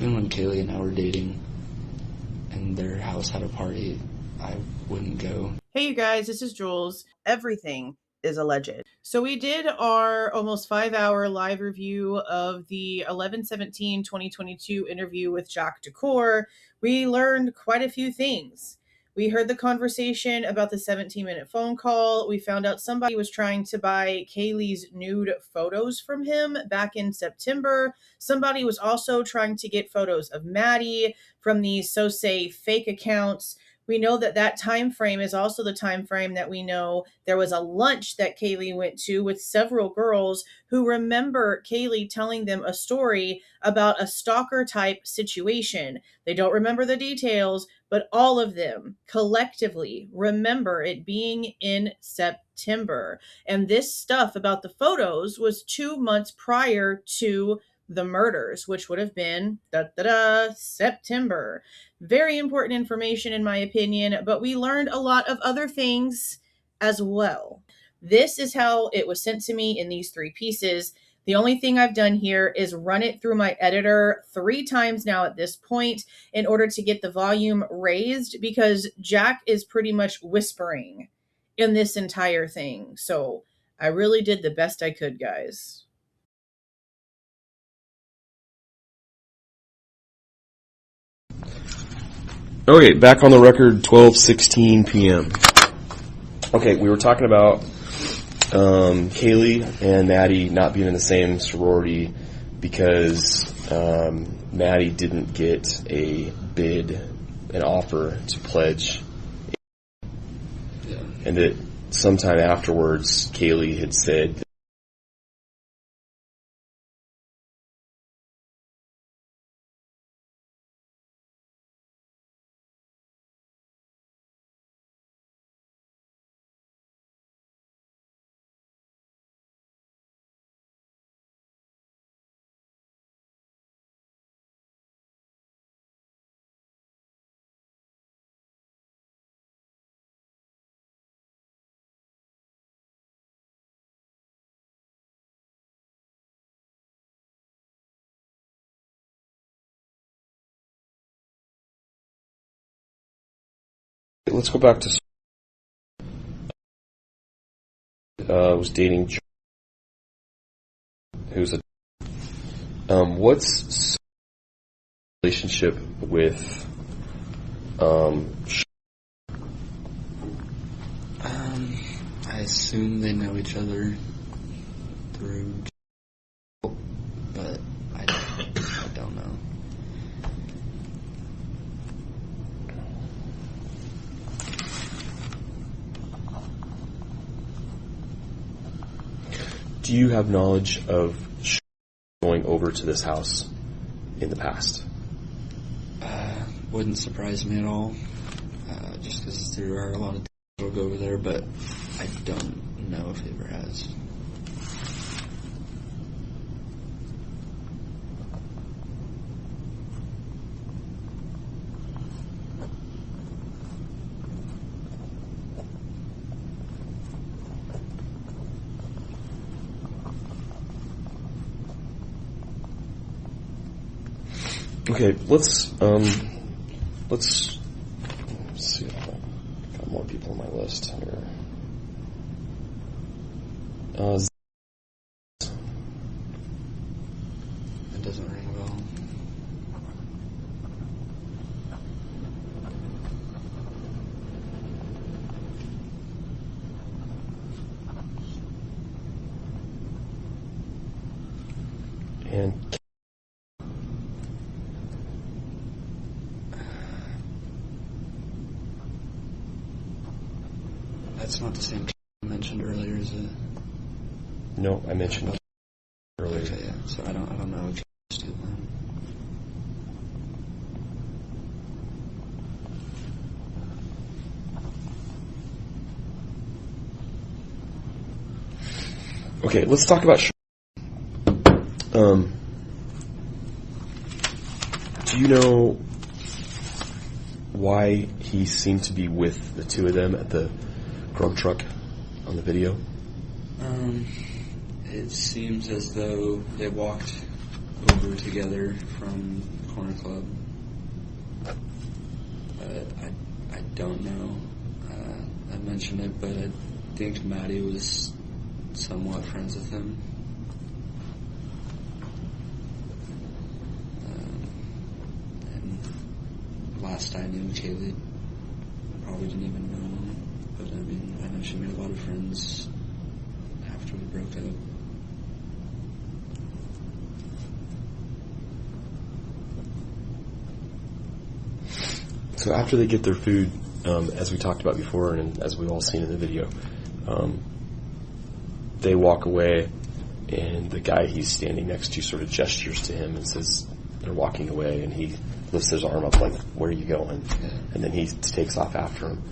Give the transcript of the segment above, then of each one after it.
Even when Kaylee and I were dating and their house had a party, I wouldn't go. Hey you guys, this is Jules. Everything is alleged. So we did our almost 5-hour live review of the 11/17/2022 interview with DuCoeur. We learned quite a few things. We heard the conversation about the 17-minute phone call. We found out somebody was trying to buy Kaylee's nude photos from him back in September. Somebody was also trying to get photos of Maddie from the so-say fake accounts. We know that time frame is also the time frame that we know there was a lunch that Kaylee went to with several girls who remember Kaylee telling them a story about a stalker type situation. They don't remember the details, but all of them collectively remember it being in September. And this stuff about the photos was 2 months prior to the murders, which would have been September. Very important information in my opinion, but we learned a lot of other things as well. This is how it was sent to me in these 3 pieces. The only thing I've done here is run it through my editor 3 times now at this point in order to get the volume raised, because Jack is pretty much whispering in this entire thing. So I really did the best I could, guys. Okay, back on the record, 12:16 p.m. Okay, we were talking about Kaylee and Maddie not being in the same sorority because Maddie didn't get a bid, an offer to pledge. Yeah. And that sometime afterwards, Kaylee had said let's go back to was dating who's a what's relationship with I assume they know each other through, but I don't know. Do you have knowledge of going over to this house in the past? Wouldn't surprise me at all, just because there are a lot of that'll go over there, but I don't know if he ever has. Okay, let's see if I've got more people on my list here. It doesn't ring a bell. And That's not the same I mentioned earlier, is it? no, I mentioned earlier. Okay, yeah. So I don't know if it's too long. Okay, let's talk about do you know why he seemed to be with the 2 of them at the grub truck on the video? It seems as though they walked over together from corner club. But I don't know. I mentioned it, but I think Maddie was somewhat friends with him. And last I knew, Kaylee probably didn't even know him. But I mean, I know she made a lot of friends after we broke up. So after they get their food, as we talked about before and as we've all seen in the video, they walk away, and the guy he's standing next to sort of gestures to him and says they're walking away, and he lifts his arm up like, where are you going? Yeah. And then he takes off after him.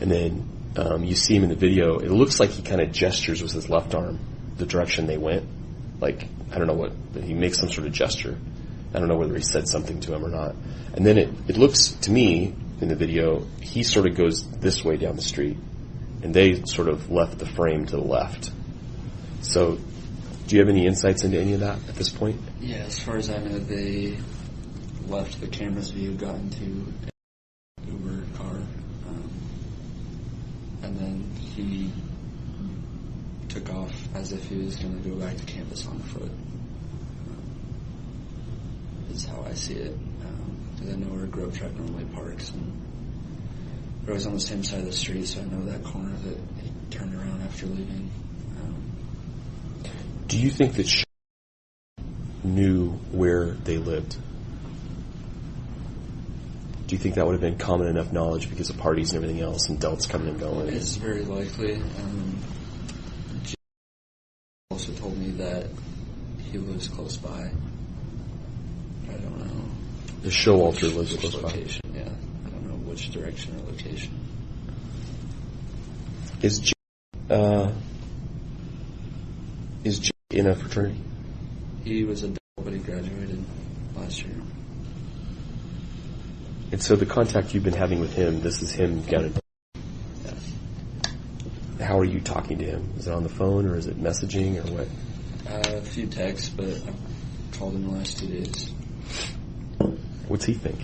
And then you see him in the video. It looks like he kind of gestures with his left arm the direction they went. Like, I don't know what, but he makes some sort of gesture. I don't know whether he said something to him or not. And then it looks to me in the video, he sort of goes this way down the street, and they sort of left the frame to the left. So do you have any insights into any of that at this point? Yeah, as far as I know, they left the camera's view, got into an Uber car, and then he took off as if he was going to go back to campus on foot. Is how I see it, because I know where a grub truck normally parks, and we're always on the same side of the street, so I know that corner that he turned around after leaving. Do you think that she knew where they lived? Do you think that would have been common enough knowledge because of parties and everything else, and Delt's coming and going? It's very likely. Jim also told me that he lives close by. I don't know. The Showalter lives which close location, by. Yeah. I don't know which direction or location. Is Jim in a fraternity? He was a Delta, but he graduated last year. And so the contact you've been having with him, this is him down in... Yeah. How are you talking to him? Is it on the phone, or is it messaging, or what? A few texts, but I've called him the last 2 days. What's he think?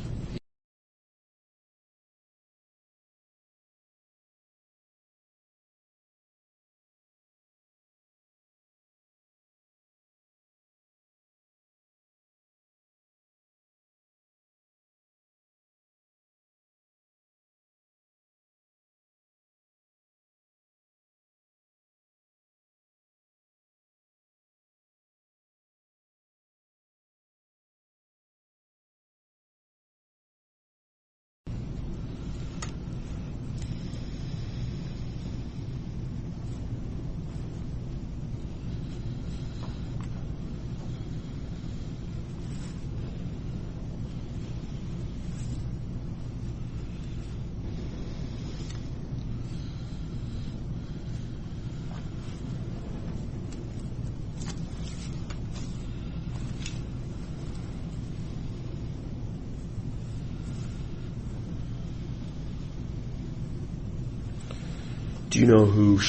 Do you know who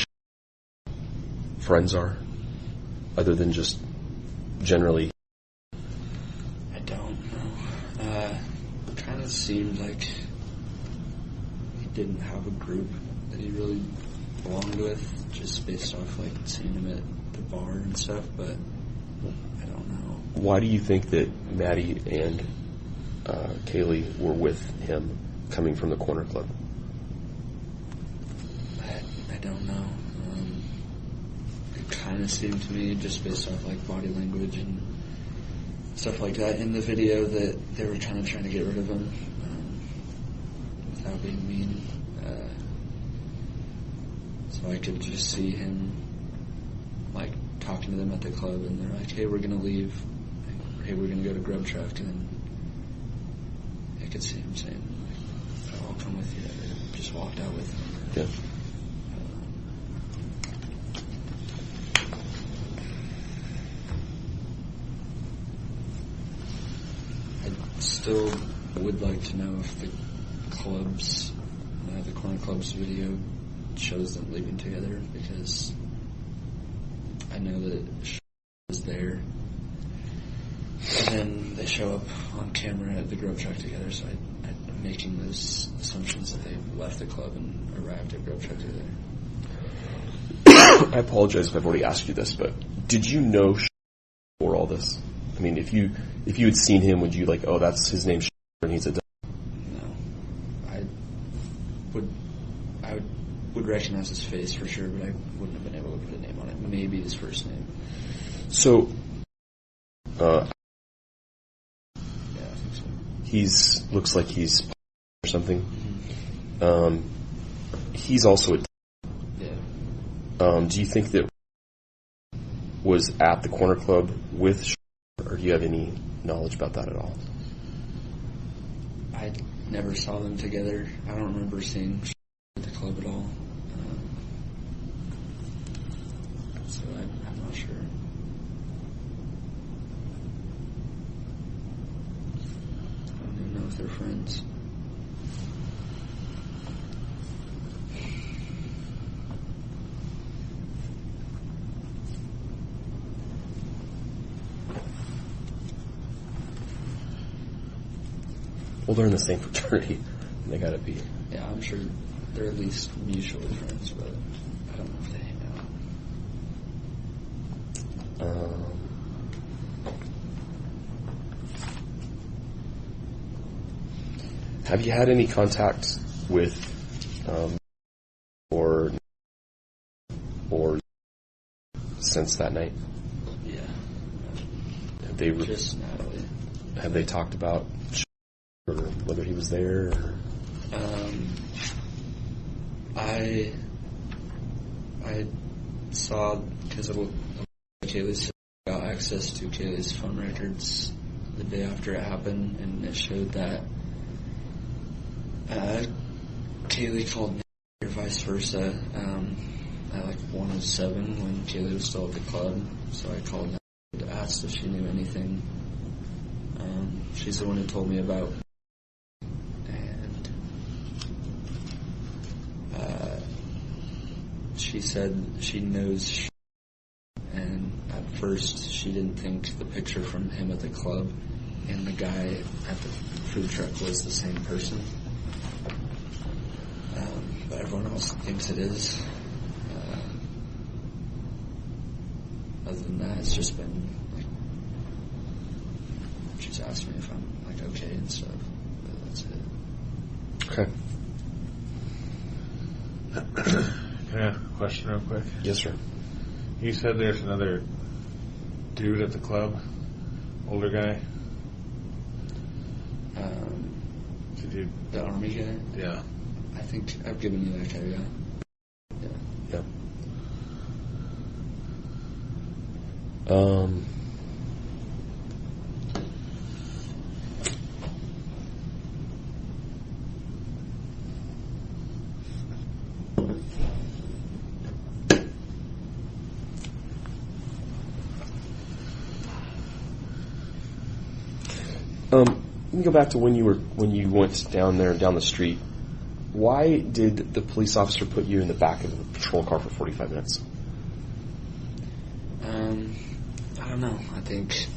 friends are, other than just generally? I don't know. Kind of seemed like he didn't have a group that he really belonged with, just based off like seeing him at the bar and stuff, but I don't know. Why do you think that Maddie and Kaylee were with him coming from the corner club? I don't know. It kind of seemed to me, just based off like body language and stuff like that in the video, that they were trying to get rid of him without being mean. So I could just see him like talking to them at the club, and they're like, "Hey, we're gonna leave. Hey, we're gonna go to Grub Truck," and then I could see him saying, like, "I'll come with you." They just walked out with him. Yeah. Still would like to know if the clubs, the corner clubs video shows them leaving together, because I know that she was there And then they show up on camera at the Grove Truck together, so I'm making those assumptions that they left the club and arrived at Grove Truck together. I apologize if I've already asked you this, but did you know before all this? I mean, if you had seen him, would you like, oh, that's his name, and he's a... No. I would recognize his face for sure, but I wouldn't have been able to put a name on it. Maybe his first name. So, yeah, I think so. Looks like he's or something. Mm-hmm. He's also a... Yeah. Do you think that was at the corner club with, or do you have any knowledge about that at all? I never saw them together. I don't remember seeing at the club at all. So I'm not sure. I don't even know if they're friends. Well, they're in the same fraternity. They gotta be. Yeah, I'm sure they're at least mutual friends, but I don't know if they hang out. Have you had any contact with, or since that night? Yeah. Have they Just Natalie. Have they talked about or whether he was there? Or? I saw, because Kaylee's got access to Kaylee's phone records the day after it happened, and it showed that Kaylee called me, or vice versa, at like 1:07 when Kaylee was still at the club. So I called her and asked if she knew anything. She's the one who told me about, and she said she knows, and at first she didn't think the picture from him at the club and the guy at the food truck was the same person. But everyone else thinks it is. Other than that, it's just been like, she's asked me if I'm like okay and stuff, but that's it. Okay. Can I ask a question real quick? Yes, sir. You said there's another dude at the club, older guy. The army guy? Yeah. I think I've given you that guy, yeah. Yeah. Let me go back to when you went down there, down the street. Why did the police officer put you in the back of the patrol car for 45 minutes? I don't know. I think...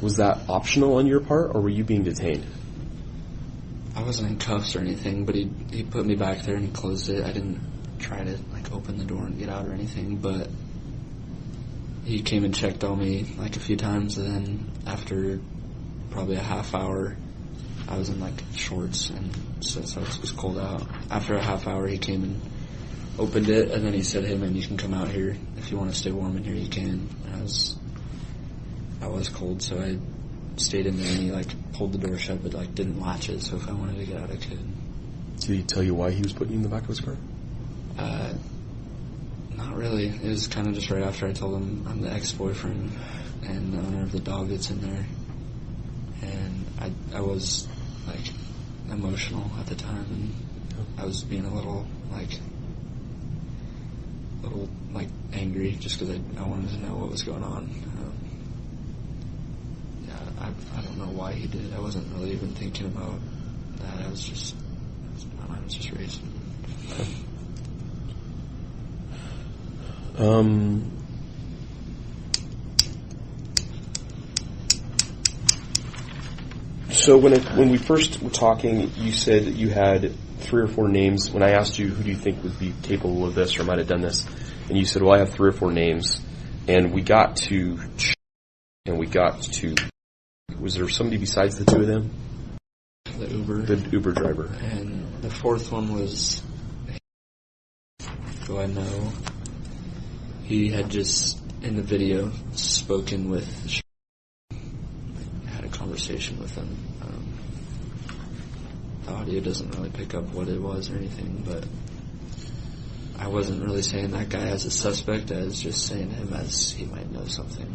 Was that optional on your part, or were you being detained? I wasn't in cuffs or anything, but he put me back there and he closed it. I didn't try to like open the door and get out or anything, but he came and checked on me like a few times, and then after probably a half hour, I was in like shorts, and so it was cold out. After a half hour, he came and opened it, and then he said, "Hey man, you can come out here if you want to stay warm in here. You can." And I was cold, so I stayed in there, and he like pulled the door shut, but like didn't latch it. So if I wanted to get out, I could. Did he tell you why he was putting you in the back of his car? Not really. It was kind of just right after I told him I'm the ex-boyfriend and the owner of the dog that's in there. And I was, like, emotional at the time, and I was being a little angry just because I wanted to know what was going on. I don't know why he did it. I wasn't really even thinking about that. My mind was just racing. So when we first were talking, you said that you had 3 or 4 names. When I asked you who do you think would be capable of this or might have done this, and you said, well, I have 3 or 4 names. And we got to, was there somebody besides the 2 of them? The Uber driver. And the 4th one was, who I know. He had just, in the video, spoken with, had a conversation with him. The audio doesn't really pick up what it was or anything, but I wasn't really saying that guy as a suspect. I was just saying him as he might know something.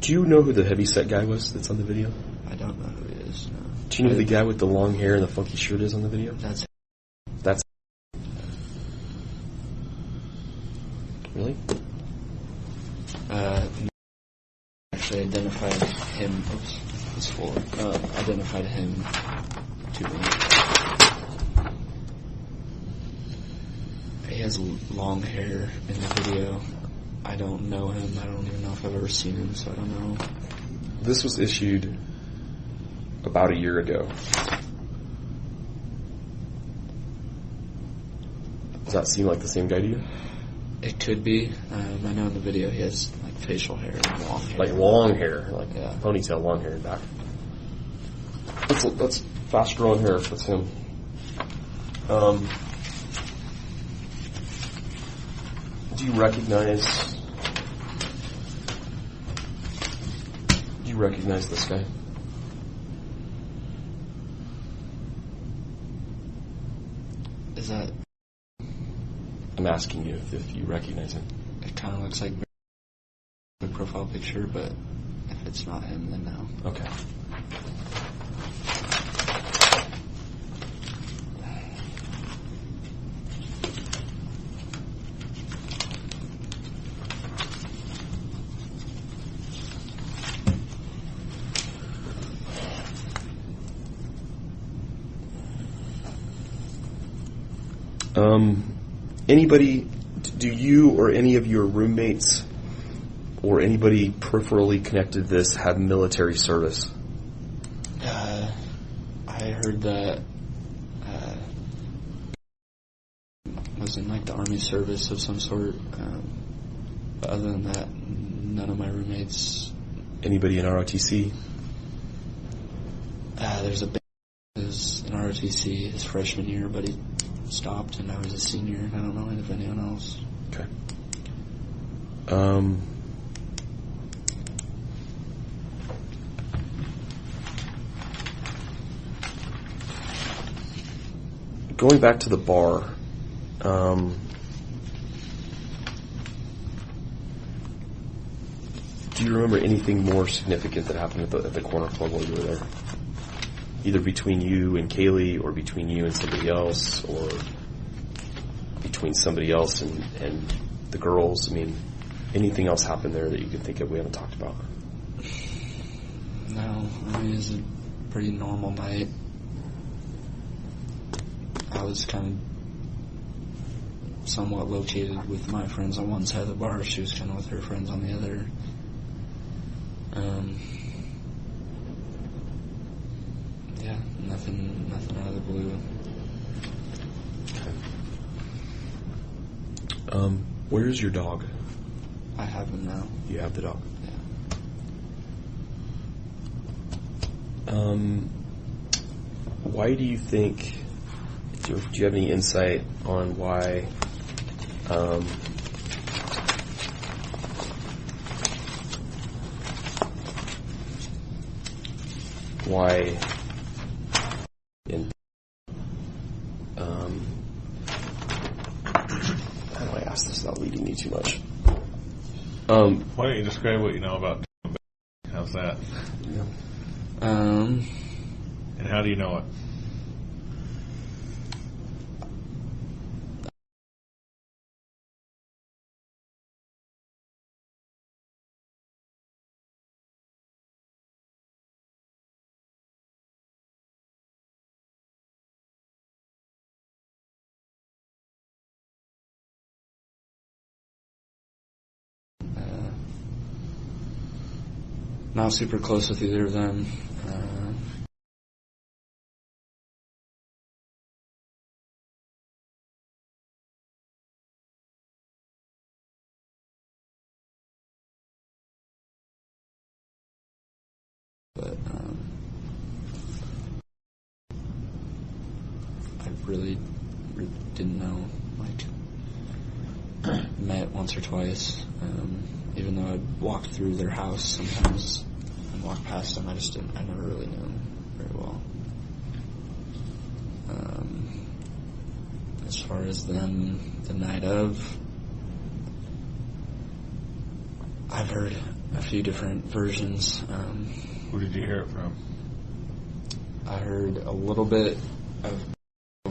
Do you know who the heavyset guy was that's on the video? I don't know who he is, no. Do you know who the guy with the long hair and the funky shirt is on the video? That's Really? Actually identified him. Oops, it's full. Identified him to me. He has long hair in the video. I don't know him. I don't even know if I've ever seen him, so I don't know. This was issued about a year ago. Does that seem like the same guy to you? It could be. I know in the video he has like facial hair and long hair. Like long hair, like yeah. Ponytail, long hair in back. That's fast growing hair. That's him. Do you recognize this guy? Is that? I'm asking you if you recognize him. It kind of looks like the profile picture, but if it's not him, then no. Okay. Anybody, do you or any of your roommates or anybody peripherally connected to this have military service? I heard that was in like the Army service of some sort. But other than that, none of my roommates. Anybody in ROTC? There's a is in ROTC his freshman year, but he stopped and now he's a senior. I don't know if anyone else. Okay. Going back to the bar, do you remember anything more significant that happened at the corner club while you were there? Either between you and Kaylee, or between you and somebody else, or between somebody else and the girls? I mean, anything else happened there that you can think of we haven't talked about? No, I mean, it was a pretty normal night. I was kind of somewhat located with my friends on one side of the bar. She was kind of with her friends on the other. Yeah, nothing out of the blue. Okay. Where's your dog? I have him now. You have the dog? Yeah. Why do you think, do you have any insight on why in how do I ask this without leading you too much? Why don't you describe what you know about how's that? Yeah. And how do you know it? Not super close with either of them. but I really didn't know. Like, met once or twice. Even though I'd walked through their house sometimes and walked past them, I never really knew them very well. As far as them, the night of, I've heard a few different versions. Who did you hear it from? I heard a little bit of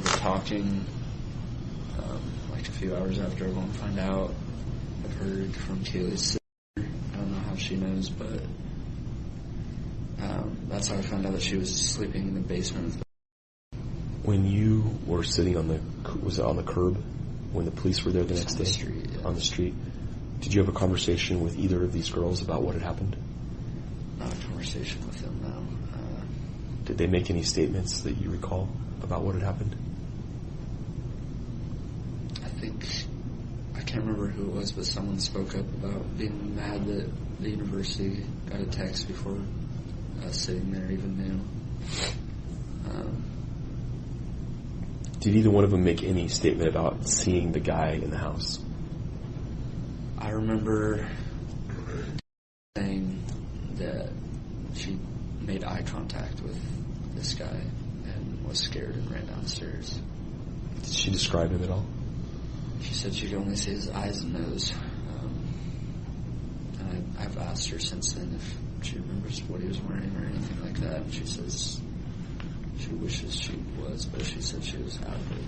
talking, like a few hours after everyone found out. I've heard from Kaylee's sister. I don't know how she knows, but that's how I found out that she was sleeping in the basement of the... When you were sitting was it on the curb when the police were there the next day? Street, yeah. On the street. Did you have a conversation with either of these girls about what had happened? Not a conversation with them, no. Did they make any statements that you recall about what had happened? I can't remember who it was, but someone spoke up about being mad that the university got a text before us sitting there even knew. Did either one of them make any statement about seeing the guy in the house? I remember saying that she made eye contact with this guy and was scared and ran downstairs. Did she describe him at all? She said she could only see his eyes and nose. And I've asked her since then if she remembers what he was wearing or anything like that. And she says she wishes she was, but she said she was out of it.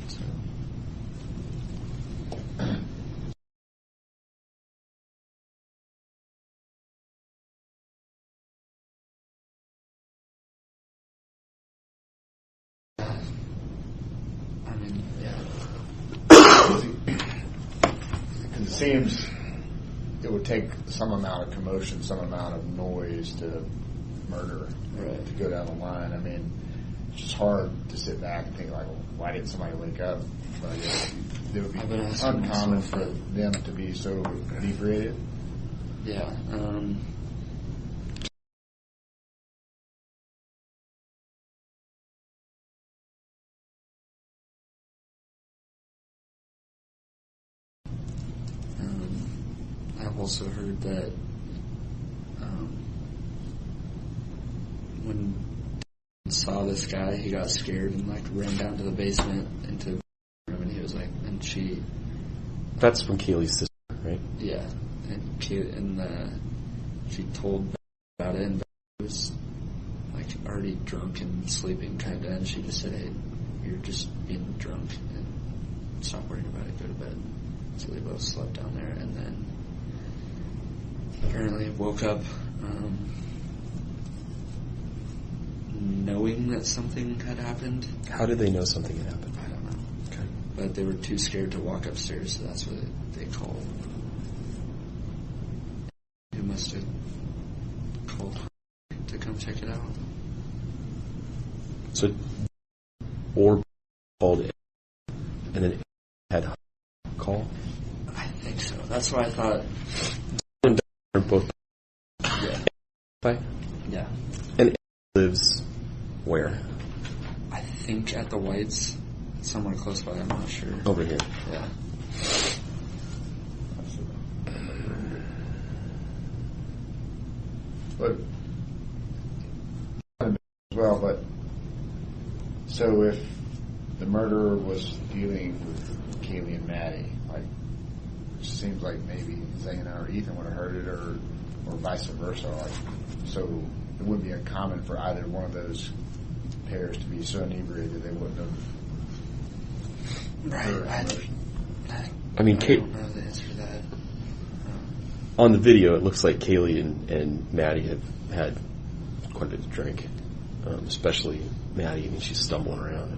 So. It seems it would take some amount of commotion, some amount of noise to murder, right, to go down the line. I mean, it's just hard to sit back and think, like, well, why didn't somebody wake up? But I guess it would be uncommon for them to be so inebriated. Yeah. I've also heard that when he saw this guy, he got scared and like ran down to the basement into the room, and he was like, and she. That's from Kaylee's sister, right? Yeah, and she told about it, and he was like already drunk and sleeping kind of, and she just said, "Hey, you're just being drunk, and stop worrying about it. Go to bed." So they both slept down there, and then apparently woke up knowing that something had happened. How did they know something had happened? I don't know. Okay. But they were too scared to walk upstairs, so that's what they called. Who must have called to come check it out. So, or called it, and then had call? I think so. That's what I thought. Both. Yeah. Yeah. And lives where? I think at the Whites, somewhere close by. I'm not sure. Over here. Yeah. But as well, but so if the murderer was dealing with Kaylee and Maddie, like, it seems like maybe Xana or Ethan would have heard it, or vice versa. Like, so it wouldn't be uncommon for either one of those pairs to be so inebriated they wouldn't have heard emotion. I mean, I don't know the answer to that. On the video, it looks like Kaylee and Maddie have had quite a bit to drink, especially Maddie. I mean, she's stumbling around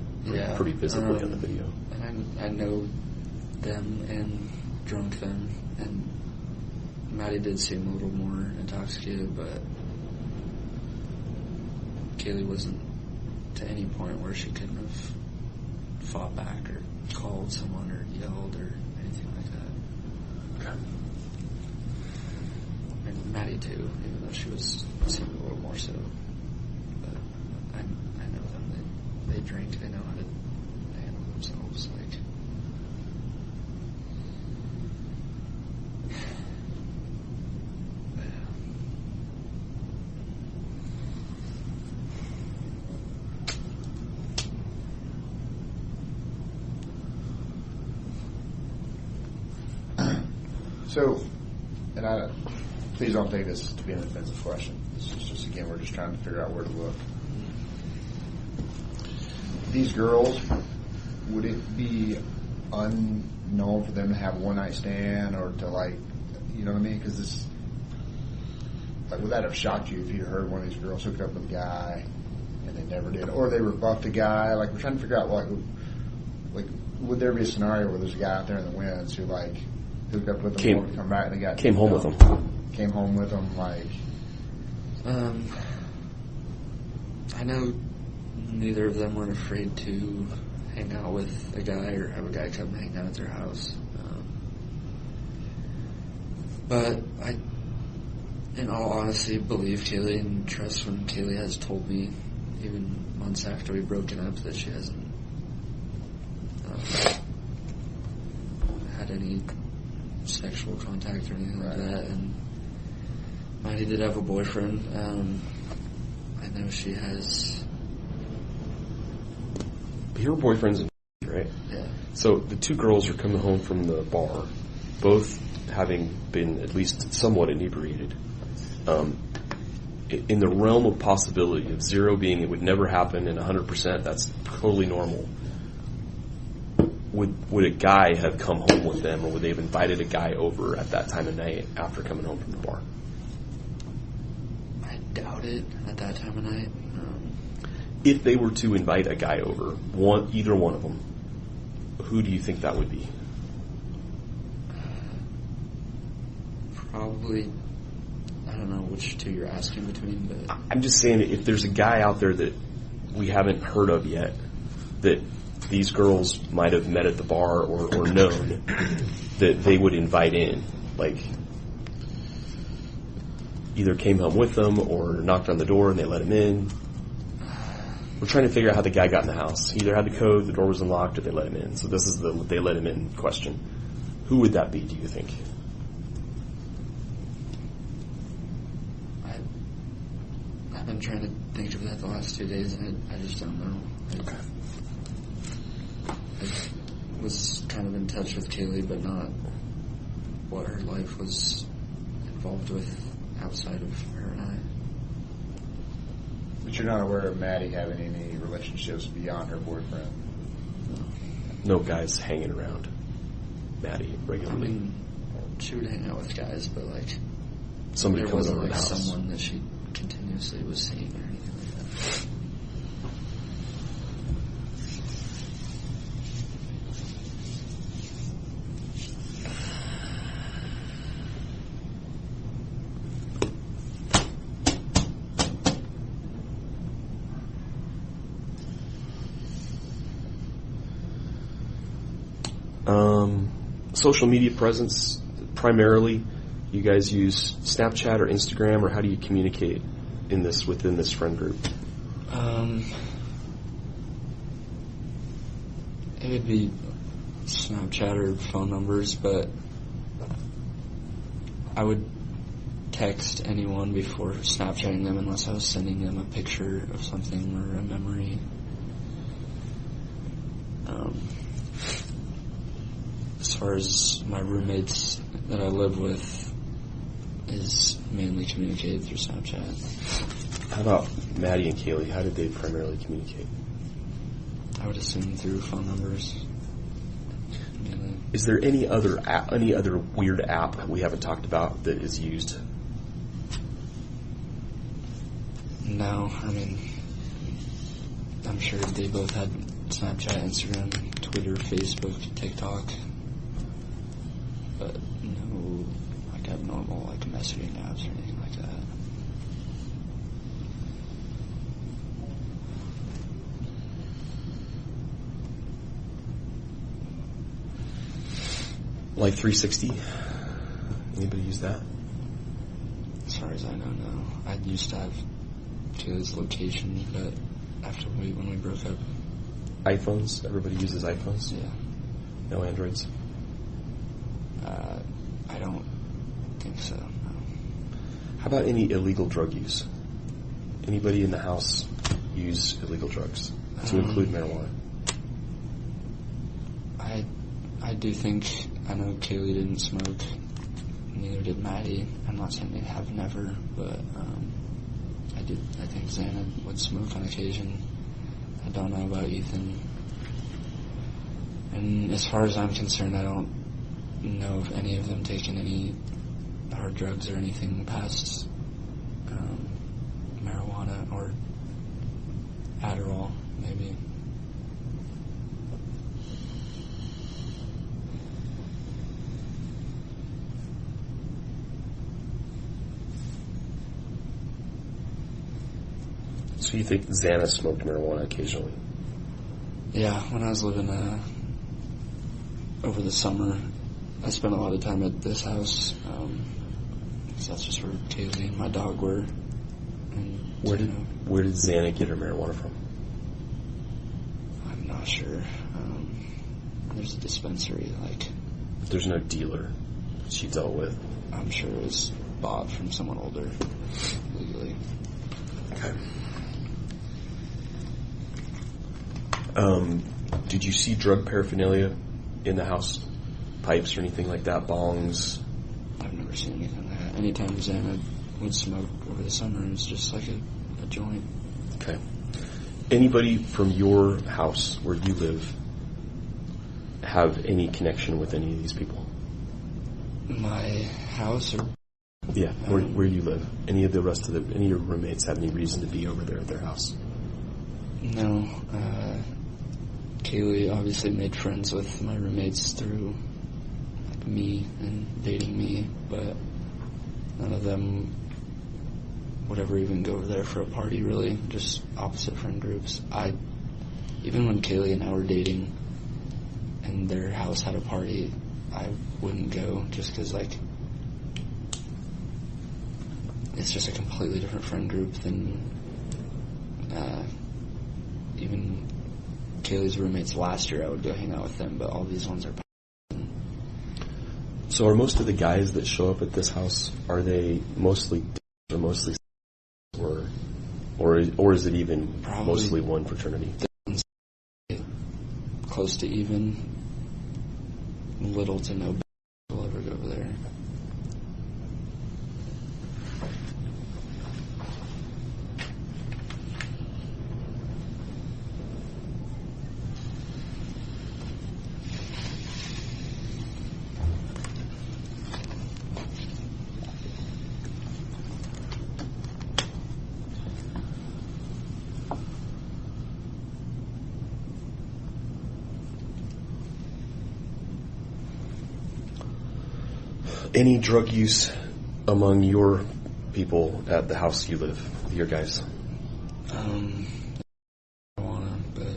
pretty visibly on the video. And I know them and drunk them, and Maddie did seem a little more intoxicated, but Kaylee wasn't to any point where she couldn't have fought back or called someone or yelled or anything like that. Okay. and Maddie too, even though she seemed a little more so. But I know them. They drink. They know how to handle themselves. Like. So, and please don't take this to be an offensive question. This is just, again, we're just trying to figure out where to look. These girls, would it be unknown for them to have a one-night stand or to, like, you know what I mean? Because this, like, would that have shocked you if you heard one of these girls hooked up with a guy and they never did? Or they rebuffed a guy? Like, we're trying to figure out, like, would there be a scenario where there's a guy out there in the winds who, like, hooked up with them, wanted to come back, and they got came home with them. Came home with them, like. I know neither of them were afraid to hang out with a guy or have a guy come hang out at their house. But I, in all honesty, believe Kaylee and trust when Kaylee has told me, even months after we've broken up, that she hasn't had any sexual contact or anything like that. And Maddie did have a boyfriend. I know she has. Your boyfriend's in, right? Yeah. So the two girls are coming home from the bar, both having been at least somewhat inebriated. In the realm of possibility of 0 being it would never happen and 100% that's totally normal, would a guy have come home with them, or would they have invited a guy over at that time of night after coming home from the bar? I doubt it at that time of night. If they were to invite a guy over, either one of them, who do you think that would be? Probably, I don't know which two you're asking between, but I'm just saying if there's a guy out there that we haven't heard of yet that these girls might have met at the bar or known that they would invite in, like either came home with them or knocked on the door and they let him in. We're trying to figure out how the guy got in the house. He either had the code, the door was unlocked, or they let him in. So this is the they let him in question. Who would that be, do you think? I've been trying to think of that the last 2 days, and I just don't know. Okay. I was kind of in touch with Kaylee, but not what her life was involved with outside of her and I. But you're not aware of Maddie having any relationships beyond her boyfriend? No guys hanging around Maddie I regularly. mean, she would hang out with guys, but like Somebody there comes wasn't over like the house. someone that she continuously was seeing or anything like that. Social media presence, primarily, you guys use Snapchat or Instagram, or how do you communicate within this friend group? It would be Snapchat or phone numbers, but I would text anyone before Snapchatting them unless I was sending them a picture of something or a memory. As far as my roommates that I live with, is mainly communicated through Snapchat. How about Maddie and Kaylee? How did they primarily communicate? I would assume through phone numbers. Mainly. Is there any other weird app we haven't talked about that is used? No, I mean, I'm sure they both had Snapchat, Instagram, Twitter, Facebook, TikTok. But no, like abnormal, like messaging apps or anything like that. Like 360? Anybody use that? far as I know, no. I used to have Kaylee's location, but when we broke up. iPhones? Everybody uses iPhones? Yeah. No Androids? I don't think so, no. How about any illegal drug use? Anybody in the house use illegal drugs, to include marijuana? I do think, I know Kaylee didn't smoke, neither did Maddie. I'm not saying they have never, but I think Xana would smoke on occasion. I don't know about Ethan. And as far as I'm concerned, I don't know of any of them taking any hard drugs or anything past marijuana or Adderall, maybe. So you think Xana smoked marijuana occasionally? Yeah, when I was living over the summer, I spent a lot of time at this house. So that's just where Kaylee and my dog were. And Where did Xana get her marijuana from? I'm not sure. There's a dispensary, There's no dealer she dealt with. I'm sure it was bought from someone older, legally. Okay. Did you see drug paraphernalia in the house? Pipes or anything like that? Bongs? I've never seen anything like that. Anytime Xana would smoke over the summer, it was just like a joint. Okay. Anybody from your house where you live have any connection with any of these people? My house or... Yeah, where you live. Any of your roommates have any reason to be over there at their house? No. Kaylee obviously made friends with my roommates through me and dating me, but none of them would ever even go over there for a party, really. Just opposite friend groups. Even when Kaylee and I were dating and their house had a party, I wouldn't go just because, it's just a completely different friend group than even Kaylee's roommates last year. I would go hang out with them, but all these ones are... So are most of the guys that show up at this house, are they mostly or is it even Probably mostly one fraternity? Close to even. Little to no will ever go over there. Any drug use among your people at the house you live, your guys? Marijuana, but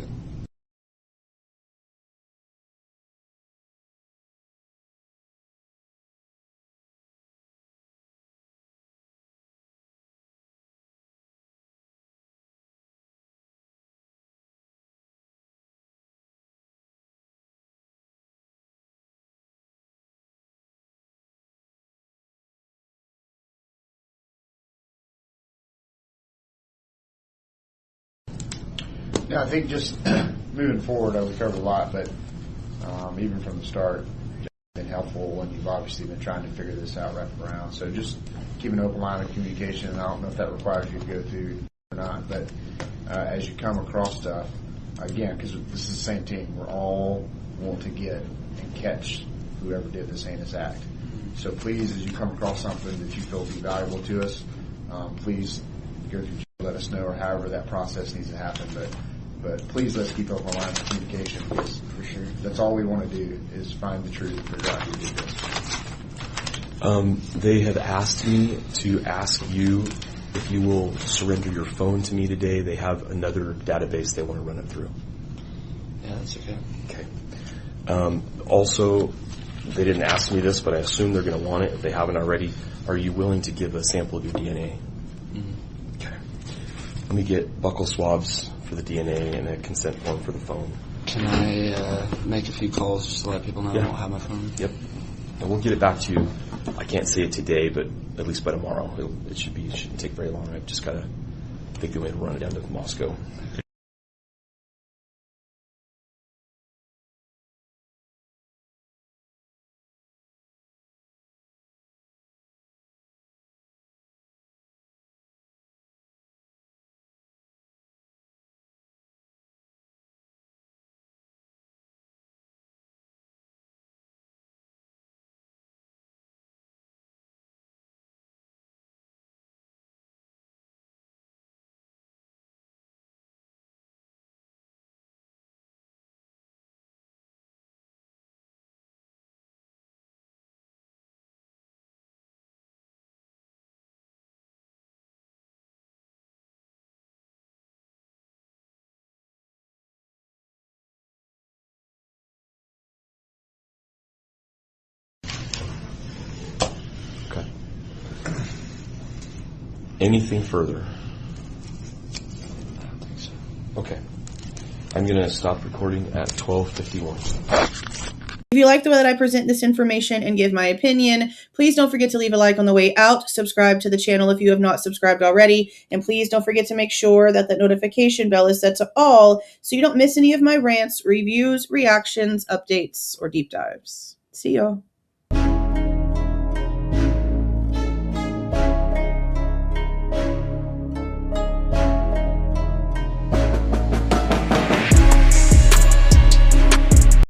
Yeah, I think just moving forward, we covered a lot, but even from the start, it's been helpful when you've obviously been trying to figure this out, wrap it around. So just keep an open line of communication, and I don't know if that requires you to go through or not, but as you come across stuff, again, because this is the same team, we're all wanting to get and catch whoever did this heinous act. So please, as you come across something that you feel will be valuable to us, please go through, let us know, or however that process needs to happen. But please let's keep open lines of communication, because for sure that's all we want to do is find the truth and figure out who did this. They have asked me to ask you if you will surrender your phone to me today. They have another database they want to run it through. yeah, that's okay. Okay. Also, they didn't ask me this, but I assume they're going to want it if they haven't already. Are you willing to give a sample of your DNA? Mm-hmm. Okay. Let me get buccal swabs for the DNA and a consent form for the phone. Can I make a few calls just to let people know I don't have my phone? Yep. And we'll get it back to you. I can't say it today, but at least by tomorrow. It shouldn't take very long. I've just got to think the way to run it down to Moscow. Okay. Anything further? I don't think so. Okay. I'm going to stop recording at 12:51. If you like the way that I present this information and give my opinion, please don't forget to leave a like on the way out, subscribe to the channel if you have not subscribed already, and please don't forget to make sure that the notification bell is set to all so you don't miss any of my rants, reviews, reactions, updates, or deep dives. See y'all.